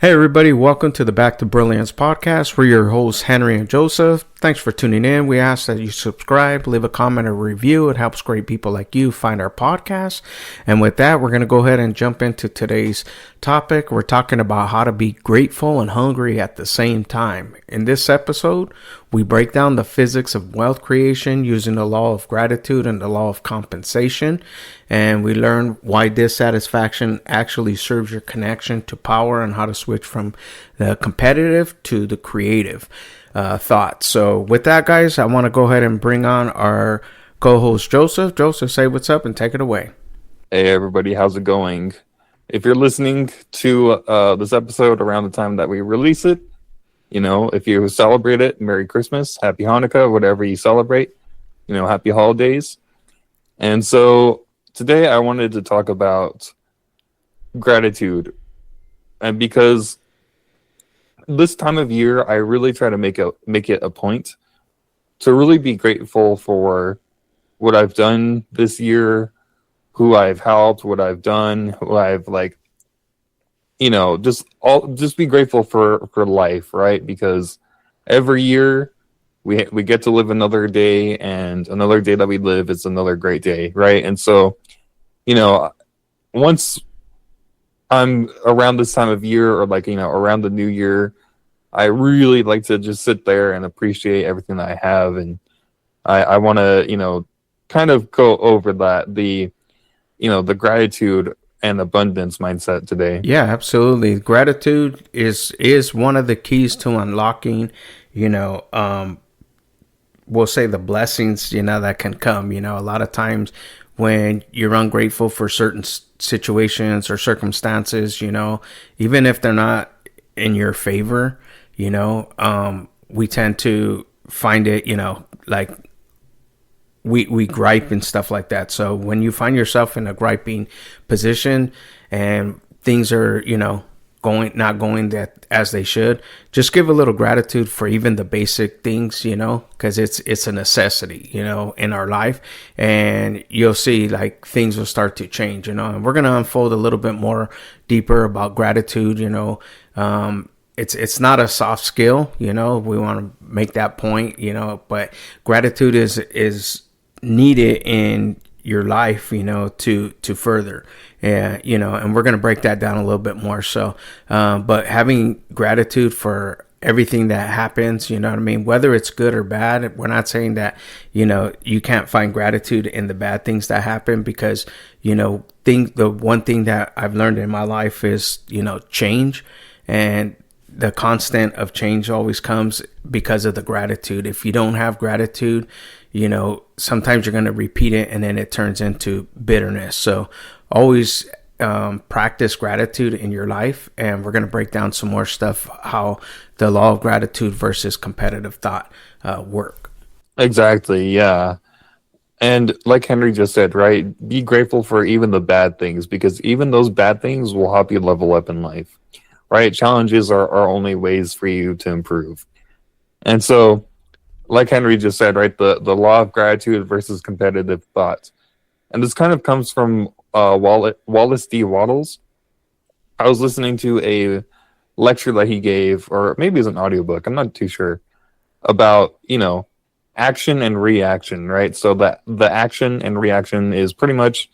Hey everybody, welcome to the Back to Brilliance podcast. We're your hosts, Henry and Joseph. Thanks for tuning in. We ask that you subscribe, leave a comment or review. It helps great people like you find our podcast. And with that, we're going to go ahead and jump into today's topic. We're talking about how to be grateful and hungry at the same time. In this episode, we break down the physics of wealth creation using the law of gratitude and the law of compensation. And we learn why dissatisfaction actually serves your connection to power and how to switch from the competitive to the creative thought. So with that, guys, I want to go ahead and bring on our co-host, Joseph. Joseph, say what's up and take it away. Hey, everybody. How's it going? If you're listening to this episode around the time that we release it, if you celebrate it, Merry Christmas, Happy Hanukkah, whatever you celebrate, Happy Holidays. And so today I wanted to talk about gratitude. And because this time of year, I really try to make it a point to really be grateful for what I've done this year, who I've helped, what I've done, who I've just be grateful for life, right? Because every year we get to live another day, and another day that we live is another great day, right? And so, once I'm around this time of year or around the new year, I really like to just sit there and appreciate everything that I have. And I want to, kind of go over the gratitude and abundance mindset today. Yeah, absolutely. Gratitude is one of the keys to unlocking, we'll say the blessings, that can come. A lot of times when you're ungrateful for certain situations or circumstances, even if they're not in your favor, we tend to find it, we gripe and stuff like that. So when you find yourself in a griping position and things are, not going that as they should, just give a little gratitude for even the basic things, because it's a necessity, in our life, and you'll see things will start to change, and we're going to unfold a little bit more deeper about gratitude. It's not a soft skill, we want to make that point, but gratitude is needed in your life, to further, and we're going to break that down a little bit more. So, but having gratitude for everything that happens, whether it's good or bad, we're not saying that, you can't find gratitude in the bad things that happen, because, the one thing that I've learned in my life is, change, and the constant of change always comes because of the gratitude. If you don't have gratitude, sometimes you're going to repeat it and then it turns into bitterness. So always practice gratitude in your life. And we're going to break down some more stuff, how the law of gratitude versus competitive thought work. Exactly. Yeah. And like Henry just said, right, be grateful for even the bad things, because even those bad things will help you level up in life, right? Challenges are only ways for you to improve. And so, like Henry just said, right, the law of gratitude versus competitive thought. And this kind of comes from Wallace D. Wattles. I was listening to a lecture that he gave, or maybe it's an audiobook, I'm not too sure, about, action and reaction, right? So that the action and reaction is pretty much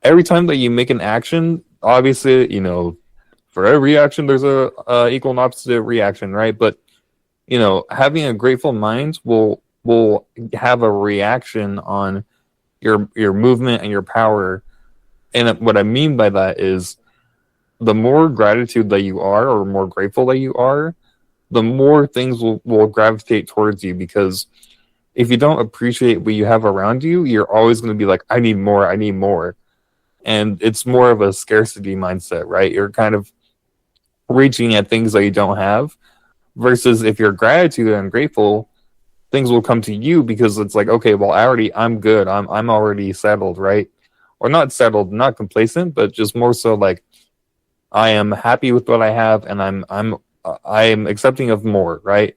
every time that you make an action, obviously, for every action, there's a equal and opposite reaction, right? But having a grateful mind will have a reaction on your movement and your power. And what I mean by that is, the more gratitude that you are, or more grateful that you are, the more things will gravitate towards you. Because if you don't appreciate what you have around you, you're always going to be like, I need more, I need more. And it's more of a scarcity mindset, right? You're kind of reaching at things that you don't have. Versus if you're gratitude and grateful, things will come to you, because it's like, okay, well, I'm good. I'm already settled, right? Or not settled, not complacent, but just more so like, I am happy with what I have, and I'm accepting of more, right?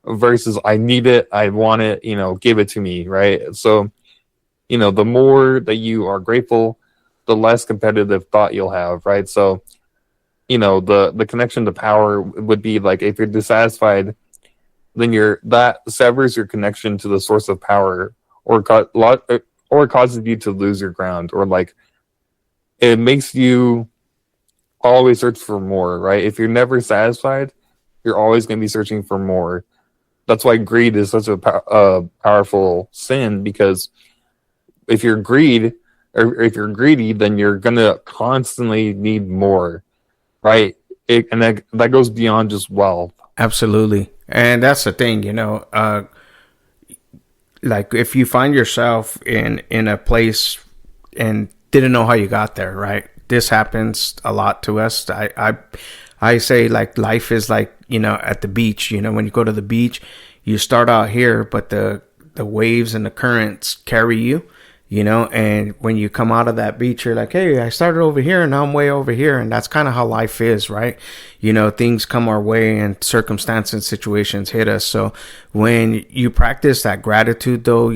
Versus I need it, I want it, give it to me, right? So, the more that you are grateful, the less competitive thought you'll have, right? So the connection to power would be like if you're dissatisfied, then that severs your connection to the source of power, or or causes you to lose your ground, or like it makes you always search for more, right? If you're never satisfied, you're always going to be searching for more. That's why greed is such a powerful sin, because if you're greed or if you're greedy, then you're going to constantly need more, right? And that goes beyond just wealth. Absolutely. And that's the thing, like if you find yourself in a place and didn't know how you got there, right? This happens a lot to us. I say like life is like, at the beach. When you go to the beach, you start out here, but the waves and the currents carry you. And when you come out of that beach, you're like, hey, I started over here and now I'm way over here. And that's kind of how life is, right? Things come our way and circumstances and situations hit us. So when you practice that gratitude, though,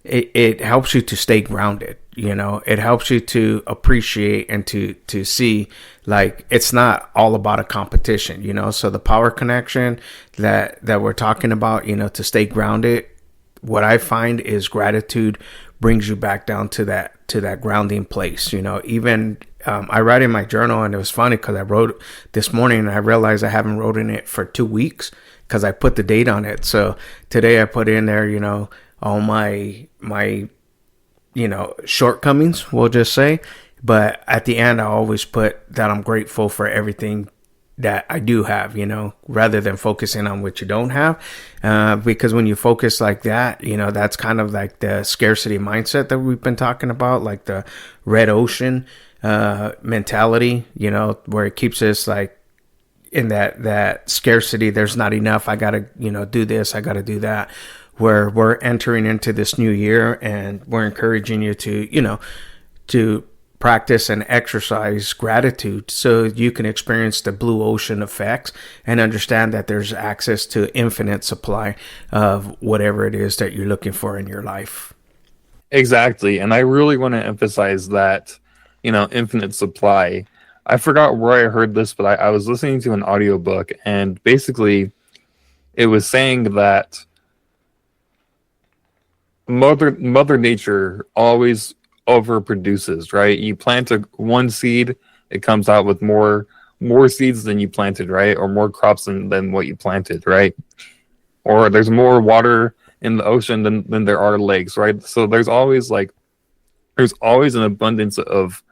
it helps you to stay grounded. It helps you to appreciate and to see like it's not all about a competition. So the power connection that we're talking about, to stay grounded, what I find is gratitude brings you back down to that grounding place. Even I write in my journal, and it was funny because I wrote this morning and I realized I haven't wrote in it for 2 weeks because I put the date on it. So today I put in there, all my shortcomings, we'll just say. But at the end, I always put that I'm grateful for everything that I do have, rather than focusing on what you don't have. Because when you focus like that, that's kind of like the scarcity mindset that we've been talking about, like the red ocean mentality, where it keeps us like in that scarcity. There's not enough. I got to, do this. I got to do that. Where we're entering into this new year and we're encouraging you to, to practice and exercise gratitude so you can experience the blue ocean effects and understand that there's access to infinite supply of whatever it is that you're looking for in your life. Exactly. And I really want to emphasize that, infinite supply. I forgot where I heard this, but I was listening to an audiobook, and basically it was saying that Mother Nature always overproduces, right? You plant one seed, it comes out with more seeds than you planted, right? Or more crops than what you planted, right? Or there's more water in the ocean than there are lakes, right? So there's always an abundance of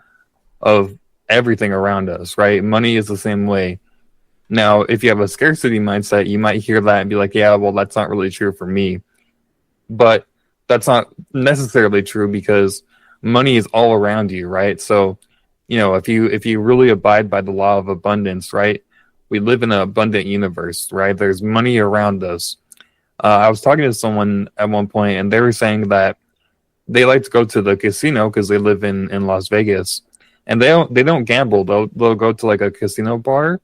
everything around us, right? Money is the same way. Now, if you have a scarcity mindset, you might hear that and be like, yeah, well, that's not really true for me. But that's not necessarily true, because money is all around you, right? So, if you really abide by the law of abundance, right? We live in an abundant universe, right? There's money around us. I was talking to someone at one point, and they were saying that they like to go to the casino because they live in Las Vegas, and they don't gamble. They'll go to like a casino bar,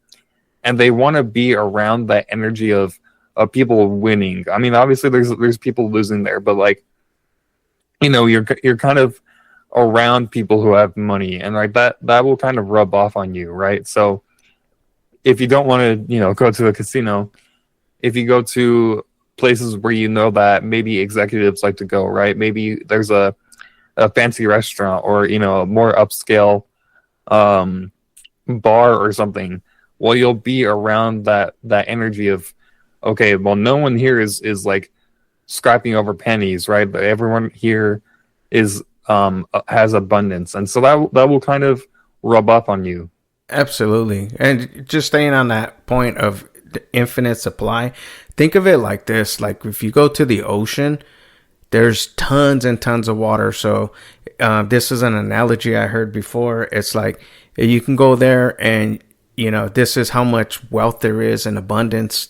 and they want to be around that energy of people winning. I mean, obviously there's people losing there, but like, you're kind of around people who have money, and like that will kind of rub off on you, right? So if you don't want to, go to a casino, if you go to places where that maybe executives like to go, right? Maybe there's a fancy restaurant, or a more upscale bar or something. Well, you'll be around that energy of, okay, well, no one here is like scrapping over pennies, right? But everyone here is has abundance, and so that will kind of rub up on you. Absolutely. And just staying on that point of the infinite supply, think of it like this. Like if you go to the ocean, there's tons and tons of water. So this is an analogy I heard before. It's like you can go there and, this is how much wealth there is and abundance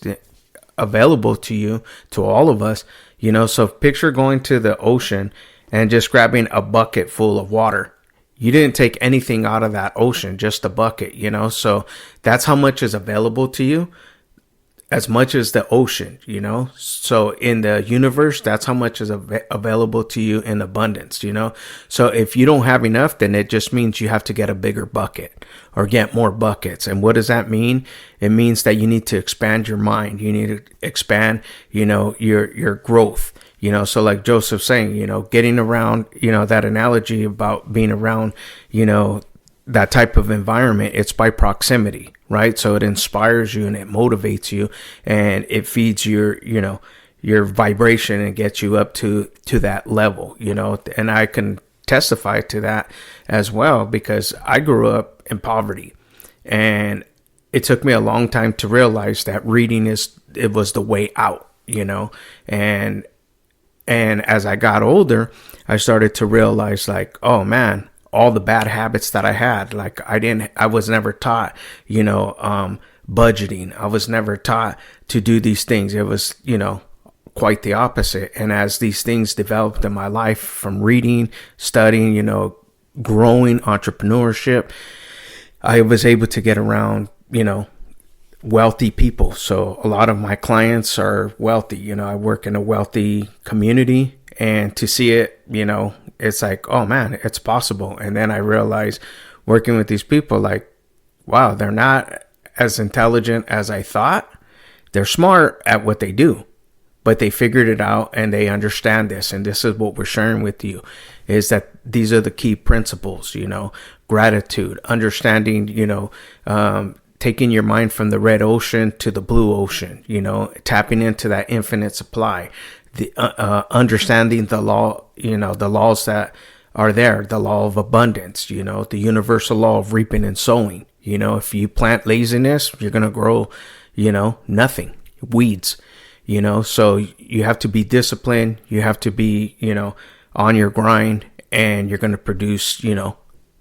available to you, to all of us. So picture going to the ocean and just grabbing a bucket full of water. You didn't take anything out of that ocean, just a bucket, So that's how much is available to you. as much as the ocean, So in the universe, that's how much is available to you in abundance, So if you don't have enough, then it just means you have to get a bigger bucket or get more buckets. And what does that mean? It means that you need to expand your mind. You need to expand, your growth. So like Joseph saying, getting around, that analogy about being around, that type of environment, it's by proximity, right? So it inspires you and it motivates you and it feeds your vibration and gets you up to that level, and I can testify to that as well, because I grew up in poverty and it took me a long time to realize that reading it was the way out, and as I got older, I started to realize like, oh man, all the bad habits that I had, like I was never taught, budgeting. I was never taught to do these things. It was, quite the opposite. And as these things developed in my life from reading, studying, growing entrepreneurship, I was able to get around, wealthy people. So a lot of my clients are wealthy. I work in a wealthy community, and to see it, it's like, oh man, it's possible. And then I realized working with these people, like, wow, they're not as intelligent as I thought. They're smart at what they do, but they figured it out and they understand this. And this is what we're sharing with you, is that these are the key principles, gratitude, understanding, taking your mind from the red ocean to the blue ocean, tapping into that infinite supply, the understanding the law, the laws that are there, the law of abundance, the universal law of reaping and sowing. If you plant laziness, you're going to grow, nothing, weeds, so you have to be disciplined. You have to be, on your grind, and you're going to produce,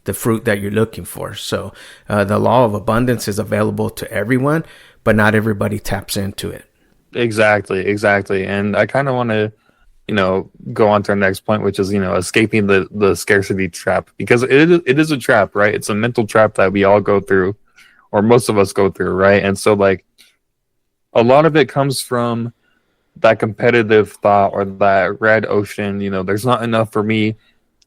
the fruit that you're looking for. So the law of abundance is available to everyone, but not everybody taps into it. Exactly. And I kind of want to, go on to our next point, which is, escaping the scarcity trap, because it is a trap, right? It's a mental trap that we all go through, or most of us go through, right? And so like a lot of it comes from that competitive thought or that red ocean, there's not enough for me.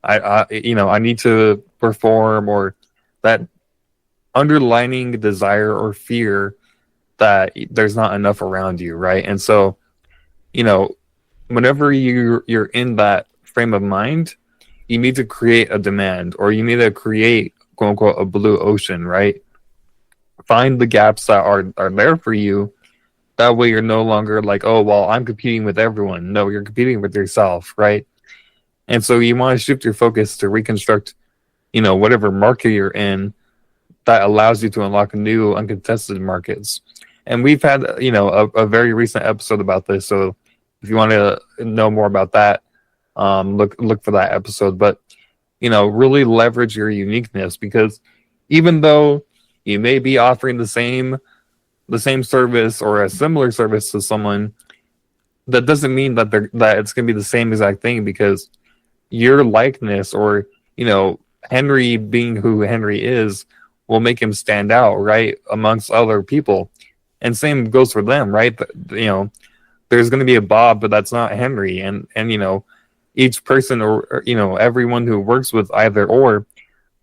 I need to perform, or that underlining desire or fear that there's not enough around you, right? And so, whenever you're in that frame of mind, you need to create a demand, or you need to create, quote unquote, a blue ocean, right? Find the gaps that are there for you. That way you're no longer like, oh, well, I'm competing with everyone. No, you're competing with yourself, right? And so you want to shift your focus to reconstruct, whatever market you're in that allows you to unlock new uncontested markets. And we've had, a very recent episode about this. So if you want to know more about that, look for that episode. But, really leverage your uniqueness, because even though you may be offering the same service or a similar service to someone, that doesn't mean that it's going to be the same exact thing, because your likeness, or, Henry being who Henry is, will make him stand out, right, amongst other people. And same goes for them, right? There's going to be a Bob, but that's not Henry. And each person, or everyone who works with either or,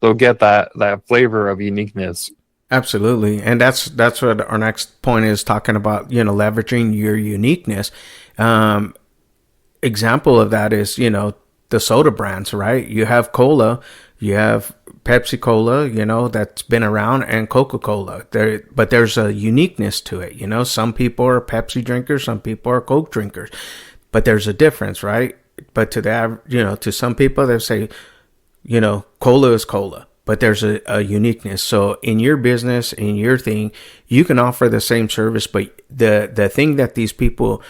they'll get that flavor of uniqueness. Absolutely. And that's what our next point is, talking about, leveraging your uniqueness. Example of that is, the soda brands, right? You have cola, you have Pepsi Cola, that's been around, and Coca-Cola. But there's a uniqueness to it. Some people are Pepsi drinkers, some people are Coke drinkers, but there's a difference, right? But to some people, they say, cola is cola, but there's a uniqueness. So in your business, in your thing, you can offer the same service, but the thing that these people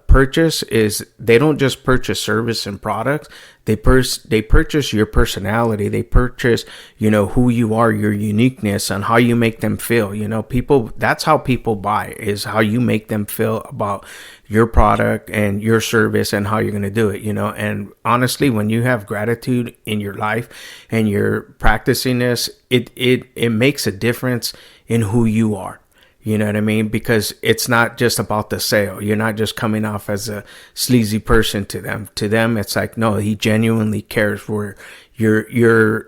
purchase is, they don't just purchase service and products. They purchase your personality. They purchase, who you are, your uniqueness, and how you make them feel. People, that's how people buy, is how you make them feel about your product and your service and how you're going to do it, and honestly, when you have gratitude in your life and you're practicing this, it makes a difference in who you are. You know what I mean? Because it's not just about the sale. You're not just coming off as a sleazy person to them. To them, it's like, no, he genuinely cares. Where you're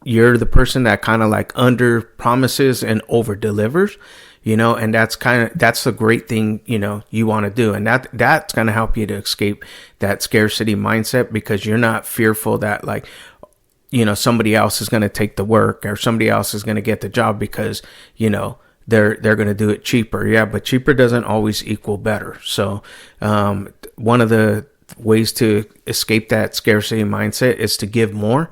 the person that kind of like under promises and over delivers, and that's the great thing, you want to do. And that's going to help you to escape that scarcity mindset, because you're not fearful that like, somebody else is going to take the work or somebody else is going to get the job because, they're going to do it cheaper. Yeah, but cheaper doesn't always equal better. So one of the ways to escape that scarcity mindset is to give more,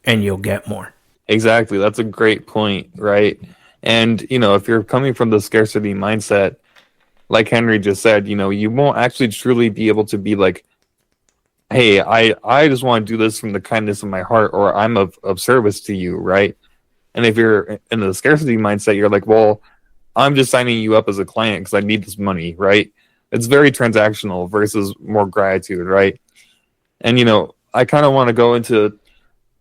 and you'll get more. Exactly. That's a great point, right? And, if you're coming from the scarcity mindset, like Henry just said, you won't actually truly be able to be like, hey, I just want to do this from the kindness of my heart, or I'm of service to you, right? And if you're in the scarcity mindset, you're like, well, I'm just signing you up as a client because I need this money, right? It's very transactional versus more gratitude, right? And, I kind of want to go into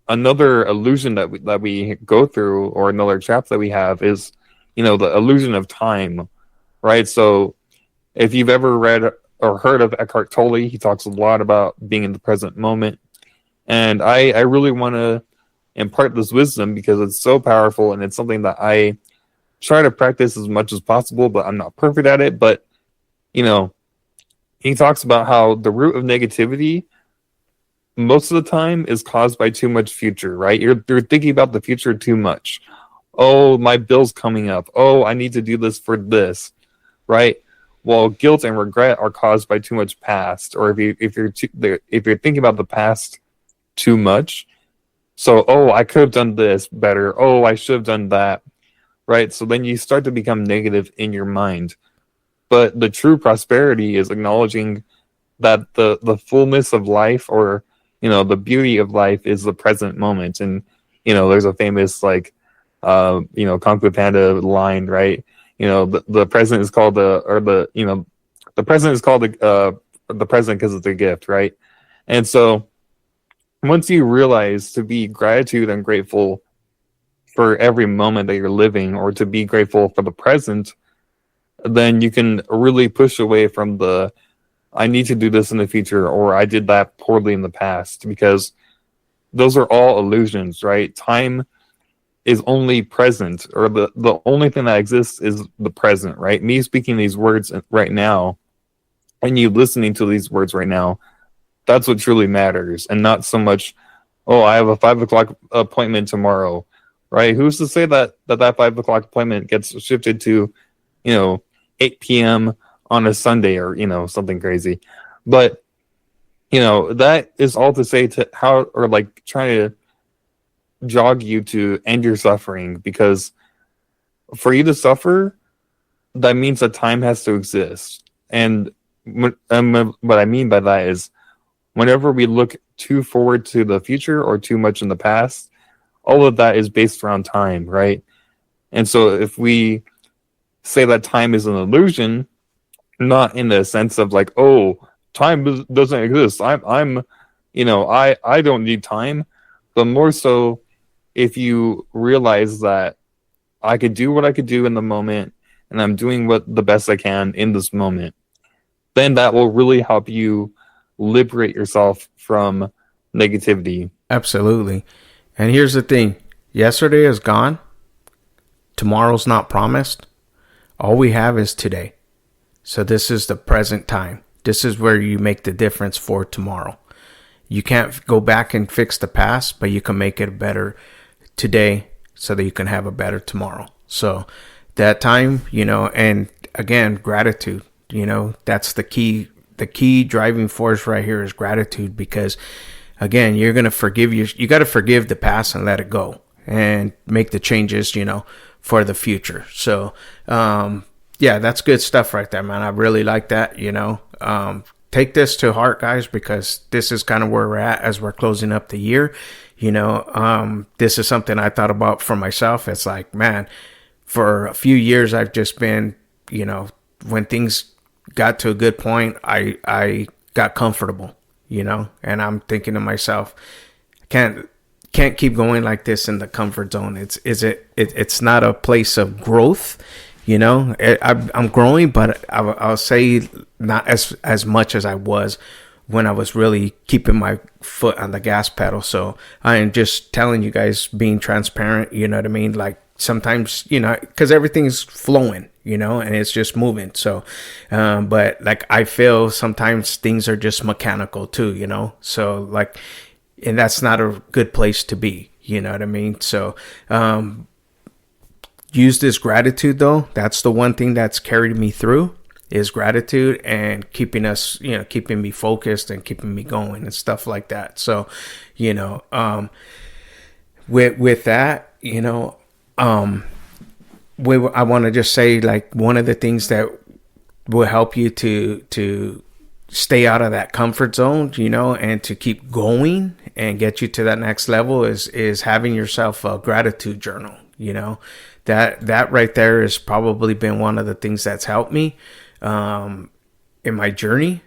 another illusion that we go through, or another trap that we have is, the illusion of time, right? So if you've ever read or heard of Eckhart Tolle, he talks a lot about being in the present moment. And I really want to impart this wisdom because it's so powerful, and it's something that I try to practice as much as possible, but I'm not perfect at it. But, he talks about how the root of negativity most of the time is caused by too much future, right? You're thinking about the future too much. Oh, my bill's coming up. Oh, I need to do this for this, right? Well, guilt and regret are caused by too much past, or if you're thinking about the past too much. So, oh, I could have done this better. Oh, I should have done that, right? So then you start to become negative in your mind. But the true prosperity is acknowledging that the fullness of life, or the beauty of life, is the present moment. And there's a famous like Kung Fu Panda line, right? The present is called the present is called the present because it's a gift, right? And so once you realize to be gratitude and grateful for every moment that you're living, or to be grateful for the present, then you can really push away from the I need to do this in the future, or I did that poorly in the past, because those are all illusions, right? Time is only present, or the only thing that exists is the present, right? Me speaking these words right now, and you listening to these words right now, that's what truly matters, and not so much, oh, I have a 5:00 appointment tomorrow, right? Who's to say that 5:00 appointment gets shifted to, 8 p.m. on a Sunday, or something crazy? But that is all to say to how, or like trying to jog you to end your suffering, because for you to suffer, that means that time has to exist. And what I mean by that is, whenever we look too forward to the future or too much in the past, all of that is based around time, right? And so if we say that time is an illusion, not in the sense of like, oh, time doesn't exist, I'm I don't need time, but more so if you realize that I could do what I could do in the moment, and I'm doing the best I can in this moment, then that will really help you liberate yourself from negativity. Absolutely. And here's the thing. Yesterday is gone. Tomorrow's not promised. All we have is today. So this is the present time. This is where you make the difference for tomorrow. You can't go back and fix the past, but you can make it better today so that you can have a better tomorrow. So that time, and again, gratitude, that's the key driving force right here is gratitude, because again, you're going to forgive you got to forgive the past and let it go and make the changes, for the future. So, yeah, that's good stuff right there, man. I really like that, take this to heart, guys, because this is kind of where we're at as we're closing up the year. This is something I thought about for myself. It's like, man, for a few years, I've just been, when things got to a good point, I got comfortable, and I'm thinking to myself, I can't keep going like this in the comfort zone. It's not a place of growth. I'm growing, but I'll say not as much as I was when I was really keeping my foot on the gas pedal. So I am just telling you guys, being transparent, you know what I mean? Like sometimes, because everything's flowing, and it's just moving. So, but like I feel sometimes things are just mechanical too, So like, and that's not a good place to be, you know what I mean? So, use this gratitude though. That's the one thing that's carried me through, is gratitude, and keeping me focused and keeping me going and stuff like that. So, with that, I want to just say, like, one of the things that will help you to stay out of that comfort zone, and to keep going and get you to that next level is having yourself a gratitude journal. That right there has probably been one of the things that's helped me in my journey.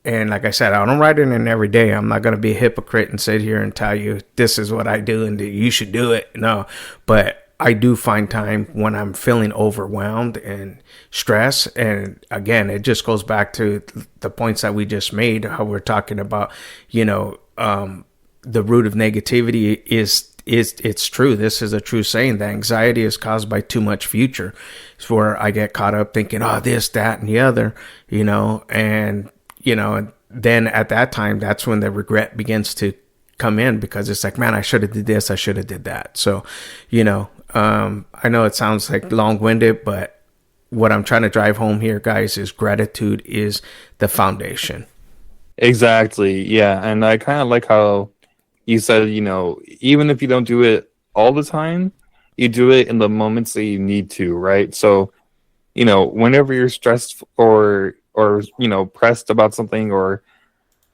And like I said, I don't write it in every day. I'm not going to be a hypocrite and sit here and tell you this is what I do and that you should do it. No, but I do find time when I'm feeling overwhelmed and stressed. And again, it just goes back to the points that we just made, how we're talking about, the root of negativity is it's true. This is a true saying, that anxiety is caused by too much future. It's where I get caught up thinking, oh, this, that, and the other, and then at that time, that's when the regret begins to come in, because it's like, man, I should have did this, I should have did that. So, I know it sounds like long-winded, but what I'm trying to drive home here, guys, is gratitude is the foundation. Exactly. Yeah. And I kind of like how you said, even if you don't do it all the time, you do it in the moments that you need to, right? So, whenever you're stressed or pressed about something, or,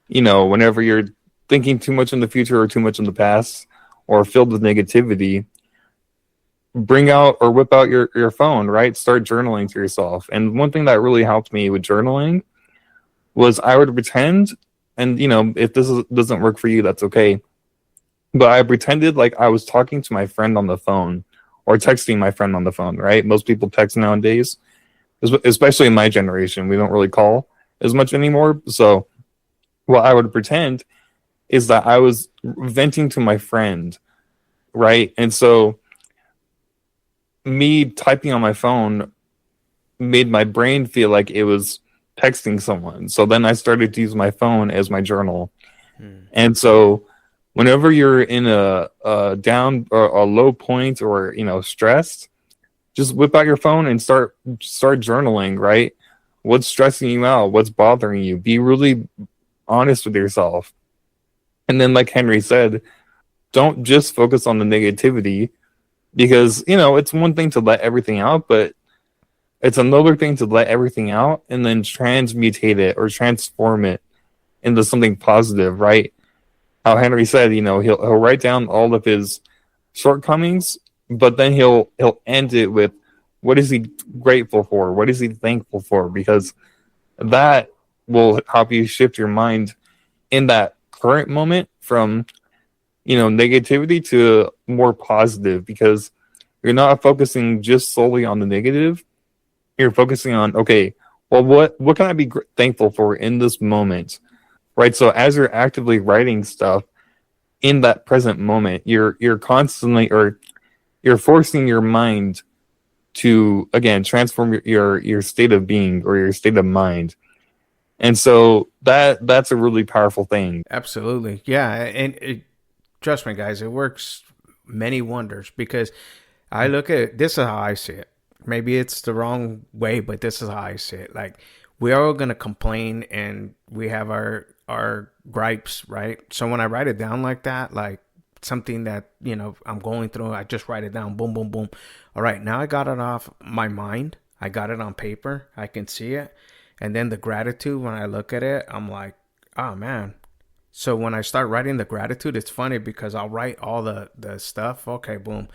whenever you're thinking too much in the future or too much in the past, or filled with negativity, bring out or whip out your phone, right? Start journaling to yourself. And one thing that really helped me with journaling was I would pretend, and if doesn't work for you, that's okay. But I pretended like I was talking to my friend on the phone, or texting my friend on the phone, right? Most people text nowadays, especially in my generation. We don't really call as much anymore. So what I would pretend is that I was venting to my friend, right? And so me typing on my phone made my brain feel like it was texting someone. So then I started to use my phone as my journal. And so whenever you're in a down or a low point, or stressed, just whip out your phone and start journaling, right? What's stressing you out? What's bothering you? Be really honest with yourself. And then, like Henry said, don't just focus on the negativity, because it's one thing to let everything out, but it's another thing to let everything out and then transmutate it or transform it into something positive, right? How Henry said, he'll write down all of his shortcomings, but then he'll end it with, what is he grateful for? What is he thankful for? Because that will help you shift your mind in that current moment from negativity to more positive, because you're not focusing just solely on the negative. You're focusing on, okay, well, what can I be thankful for in this moment, right? So as you're actively writing stuff in that present moment, you're constantly, or you're forcing your mind to, again, transform your state of being or your state of mind. And so that's a really powerful thing. Absolutely. Yeah. And trust me, guys, it works many wonders, because I look at it, this is how I see it. Maybe it's the wrong way, but this is how I see it. Like, we are all going to complain, and we have our gripes, right? So when I write it down like that, like something that, I'm going through, I just write it down. Boom, boom, boom. All right. Now I got it off my mind. I got it on paper. I can see it. And then the gratitude, when I look at it, I'm like, oh man. So when I start writing the gratitude, it's funny, because I'll write all the stuff. Okay, boom.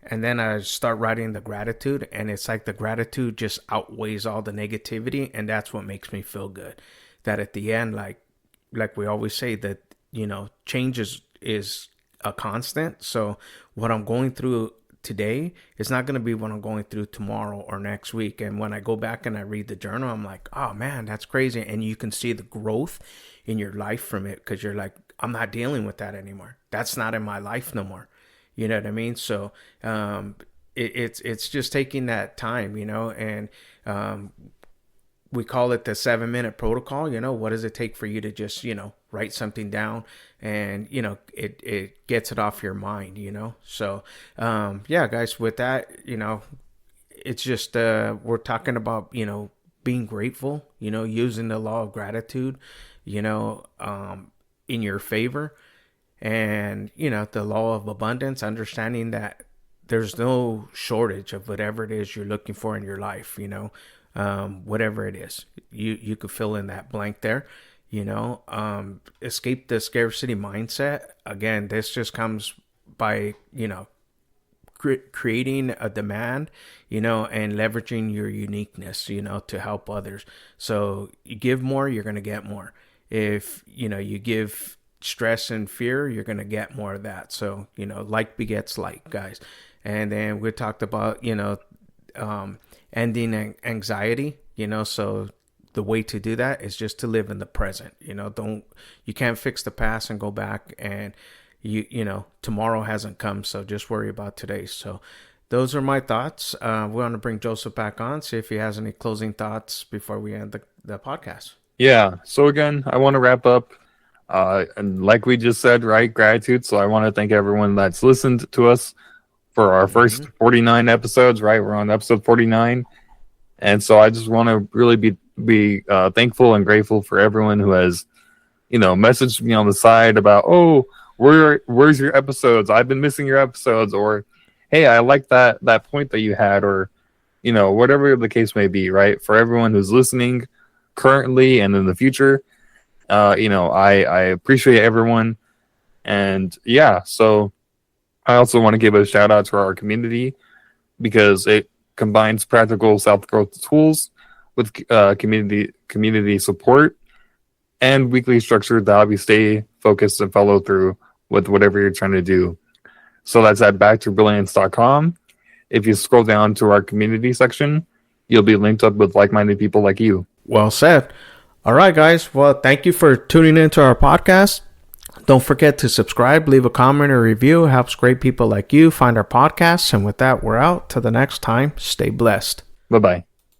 And then I start writing the gratitude, and it's like the gratitude just outweighs all the negativity. And that's what makes me feel good. That at the end, like we always say, that, change is a constant. So what I'm going through today is not going to be what I'm going through tomorrow or next week. And when I go back and I read the journal, I'm like, oh man, that's crazy. And you can see the growth in your life from it, because you're like, I'm not dealing with that anymore. That's not in my life no more. You know what I mean? So it's just taking that time, and we call it the 7-minute protocol. What does it take for you to just, write something down, and, it gets it off your mind, So, yeah, guys, with that, it's just, we're talking about, being grateful, using the law of gratitude, in your favor, and, the law of abundance, understanding that there's no shortage of whatever it is you're looking for in your life, whatever it is, you could fill in that blank there, escape the scarcity mindset. Again, this just comes by, creating a demand, and leveraging your uniqueness, to help others. So you give more, you're going to get more. If, you give stress and fear, you're going to get more of that. So, like begets like, guys. And then we talked about, ending anxiety, so the way to do that is just to live in the present. You can't fix the past and go back, and tomorrow hasn't come, so just worry about today. So those are my thoughts. We want to bring Joseph back on, see if he has any closing thoughts before we end the podcast. Yeah. So again, I want to wrap up. And like we just said, right, gratitude. So I want to thank everyone that's listened to us for our first 49 episodes, right? We're on episode 49. And so I just want to really be thankful and grateful for everyone who has, messaged me on the side about, oh, where's your episodes? I've been missing your episodes. Or, hey, I like that point that you had, or, whatever the case may be, right? For everyone who's listening currently and in the future, I appreciate everyone. And yeah, so I also want to give a shout out to our community, because it combines practical self-growth tools with community support and weekly structure to help you stay focused and follow through with whatever you're trying to do. So that's at backtobrilliance.com. If you scroll down to our community section, you'll be linked up with like-minded people like you. Well said. All right, guys. Well, thank you for tuning into our podcast. Don't forget to subscribe, leave a comment or review. It helps great people like you find our podcasts. And with that, we're out. Till the next time, stay blessed. Bye-bye.